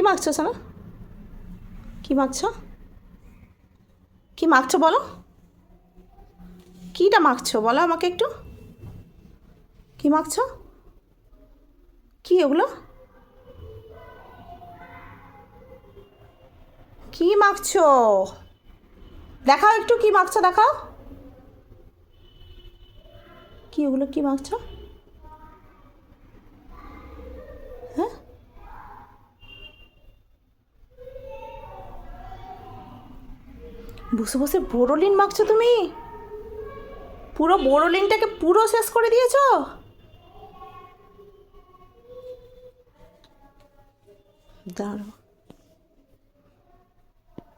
মাখছো সোনা? কি মাখছো? কি মাখছো বলো? কীটা মাখছো বলো আমাকে একটু? কি মাখছো? কি ওগুলো? কি মাখছো? দেখাও একটু কি মাখছো, দেখাও। কি ওগুলো কি মাখছো? হ্যাঁ, বসে বসে বোরোলিন মাখছো তুমি? পুরো বোরোলিনটাকে পুরো শেষ করে দিয়েছো? দাঁড়াও।